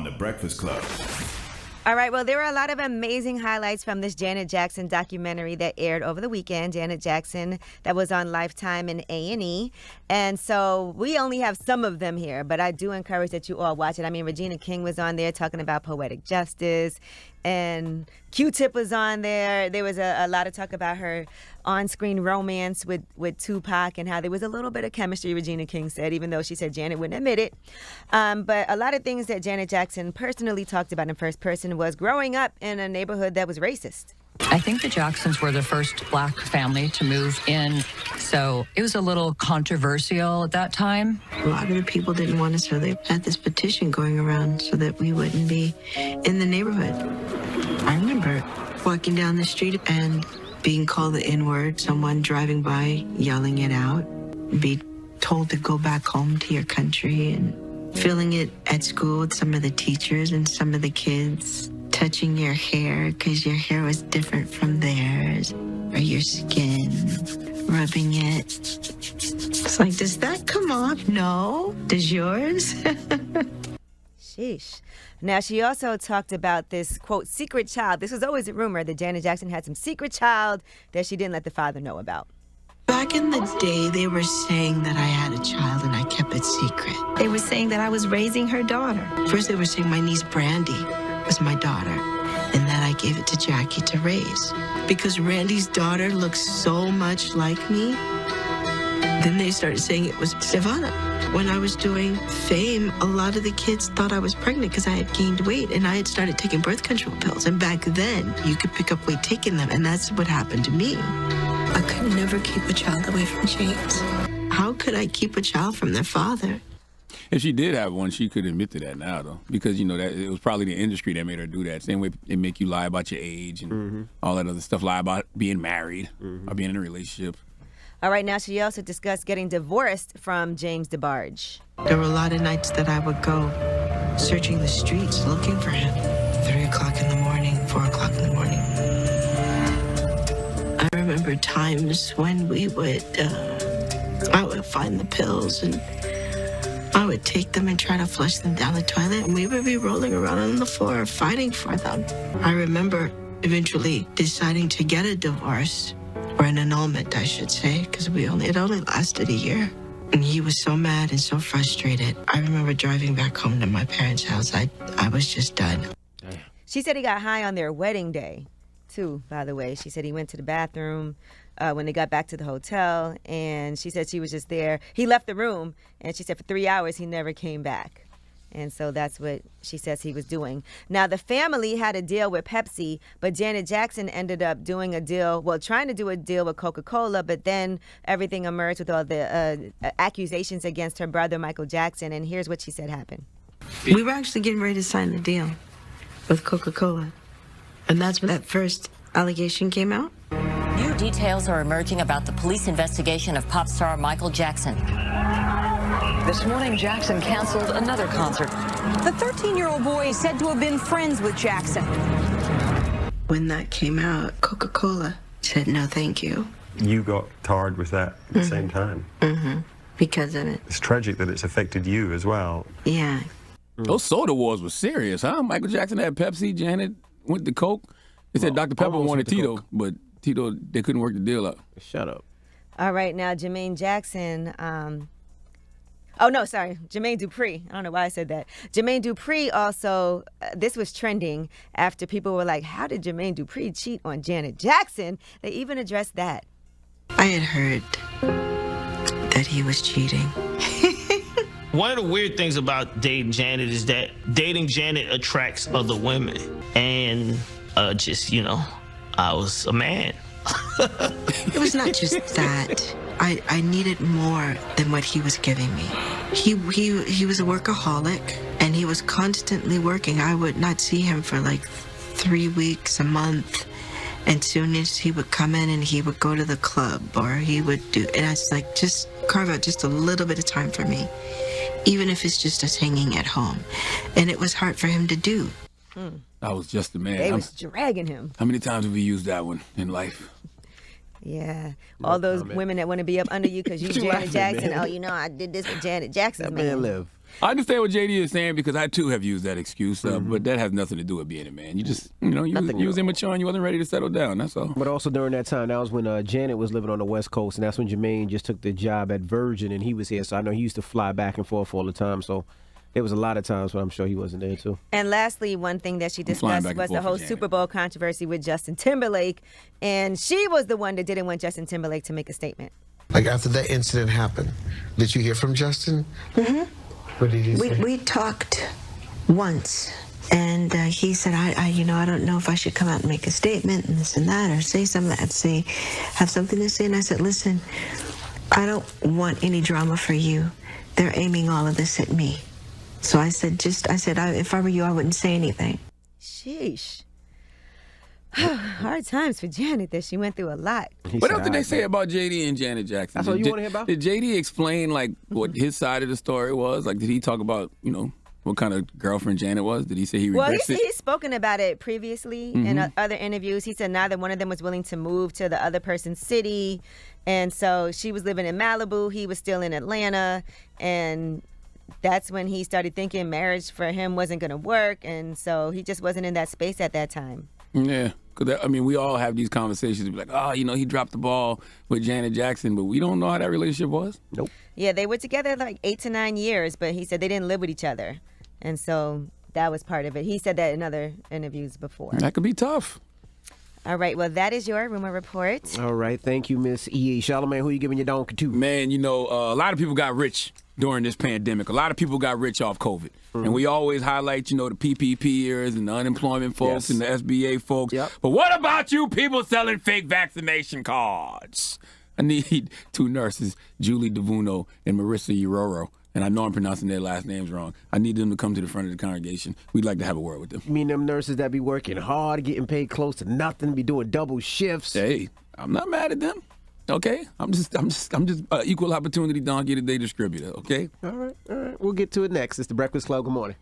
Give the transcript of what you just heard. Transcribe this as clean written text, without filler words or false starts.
The Breakfast Club. All right, well, there were a lot of amazing highlights from this Janet Jackson documentary that aired over the weekend. Janet Jackson, that was on Lifetime and A&E. And so we only have some of them here, but I do encourage that you all watch it. I mean, Regina King was on there talking about poetic justice, and Q-Tip was on there. There was a lot of talk about her on-screen romance with Tupac and how there was a little bit of chemistry, Regina King said, even though she said Janet wouldn't admit it. But a lot of things that Janet Jackson personally talked about in first person was growing up in a neighborhood that was racist. I think the Jacksons were the first black family to move in, so it was a little controversial at that time. A lot of the people didn't want us, so they had this petition going around so that we wouldn't be in the neighborhood. I remember walking down the street and being called the N-word, someone driving by yelling it out, be told to go back home to your country, and feeling it at school with some of the teachers and some of the kids, touching your hair because your hair was different from theirs, or your skin, rubbing it. It's like, does that come off? No. Does yours? Sheesh. Now, she also talked about this, quote, secret child. This was always a rumor that Janet Jackson had some secret child that she didn't let the father know about. Back in the day, they were saying that I had a child and I kept it secret. They were saying that I was raising her daughter. First, they were saying my niece Brandy was my daughter, and then I gave it to Jackie to raise. Because Randy's daughter looks so much like me, then they started saying it was Savannah. When I was doing Fame, a lot of the kids thought I was pregnant because I had gained weight and I had started taking birth control pills. And back then, you could pick up weight taking them, and that's what happened to me. I could never keep a child away from James. How could I keep a child from their father? If she did have one, she could admit to that now, though, because, you know, that it was probably the industry that made her do that. Same way they make you lie about your age and all that other stuff, lie about being married or being in a relationship. All right, now she also discussed getting divorced from James DeBarge. There were a lot of nights that I would go searching the streets looking for him. 3 o'clock in the morning, 4 o'clock in the morning. I remember times when I would find the pills and I would take them and try to flush them down the toilet, and we would be rolling around on the floor fighting for them. I remember eventually deciding to get a divorce, or an annulment, I should say, because it only lasted a year. And he was so mad and so frustrated. I remember driving back home to my parents' house. I was just done. She said he got high on their wedding day, too, by the way. She said he went to the bathroom when they got back to the hotel, and she said she was just there. He left the room, and she said for 3 hours he never came back. And so that's what she says he was doing. Now, the family had a deal with Pepsi, but Janet Jackson ended up trying to do a deal with Coca-Cola, but then everything emerged with all the accusations against her brother, Michael Jackson, and here's what she said happened. We were actually getting ready to sign the deal with Coca-Cola, and that's when that first allegation came out. New details are emerging about the police investigation of pop star Michael Jackson. This morning, Jackson canceled another concert. The 13-year-old boy is said to have been friends with Jackson. When that came out, Coca-Cola said, no, thank you. You got tarred with that at the same time. Because of it. It's tragic that it's affected you as well. Yeah. Those soda wars were serious, huh? Michael Jackson had Pepsi, Janet went to Coke. They said Dr. Pepper wanted Tito, Coke. but Tito, they couldn't work the deal out. Shut up. All right, now Jermaine Jackson... Jermaine Dupri. I don't know why I said that. Jermaine Dupri also, this was trending after people were like, how did Jermaine Dupri cheat on Janet Jackson? They even addressed that. I had heard that he was cheating. One of the weird things about dating Janet is that dating Janet attracts other women. And I was a man. It was not just that. I needed more than what he was giving me. He was a workaholic, and he was constantly working. I would not see him for like 3 weeks, a month. And soon as he would come in and he would go to the club, or he would and I was like, just carve out just a little bit of time for me, even if it's just us hanging at home. And it was hard for him to do. I was just a man. They was dragging him. How many times have we used that one in life? Yeah. All those women that want to be up under you because you Janet Jackson. Man. Oh, I did this with Janet Jackson. That man live. I understand what JD is saying because I too have used that excuse, but that has nothing to do with being a man. You just, you was immature and you wasn't ready to settle down. That's all. But also during that time, that was when Janet was living on the West Coast, and that's when Jermaine just took the job at Virgin, and he was here. So I know he used to fly back and forth all the time. So there was a lot of times when I'm sure he wasn't there too. And lastly, one thing that she discussed was the whole Super Bowl controversy with Justin Timberlake, and she was the one that didn't want Justin Timberlake to make a statement. Like after that incident happened, did you hear from Justin? Mm-hmm. What did he say? We talked once, and he said, I don't know if I should come out and make a statement and this and that, or say something, have something to say. And I said, listen, I don't want any drama for you. They're aiming all of this at me. So I said, if I were you, I wouldn't say anything. Sheesh. Hard times for Janet that she went through a lot. What else did they say about JD and Janet Jackson? That's what you want to hear about? Did JD explain what his side of the story was? Like, did he talk about what kind of girlfriend Janet was? Did he say he regrets it? He's spoken about it previously in other interviews. He said neither one of them was willing to move to the other person's city, and so she was living in Malibu. He was still in Atlanta, and that's when he started thinking marriage for him wasn't going to work, and so he just wasn't in that space at that time. Yeah, because we all have these conversations. Be like, he dropped the ball with Janet Jackson, but we don't know how that relationship was. Nope. Yeah, they were together like 8 to 9 years, but he said they didn't live with each other, and so that was part of it. He said that in other interviews before. That could be tough. All right, well, that is your rumor report. All right, thank you, Miss E.A. Charlamagne, who you giving your donkey to? Man, a lot of people got rich during this pandemic. A lot of people got rich off COVID. And we always highlight, the PPP years and the unemployment folks and the SBA folks. Yep. But what about you people selling fake vaccination cards? I need 2 nurses, Julie DeVuno and Marissa Uroro. And I know I'm pronouncing their last names wrong. I need them to come to the front of the congregation. We'd like to have a word with them. You mean them nurses that be working hard, getting paid close to nothing, be doing double shifts? Hey, I'm not mad at them. Okay, I'm just equal opportunity donkey today distributor. Okay. All right. We'll get to it next. It's the Breakfast Club. Good morning.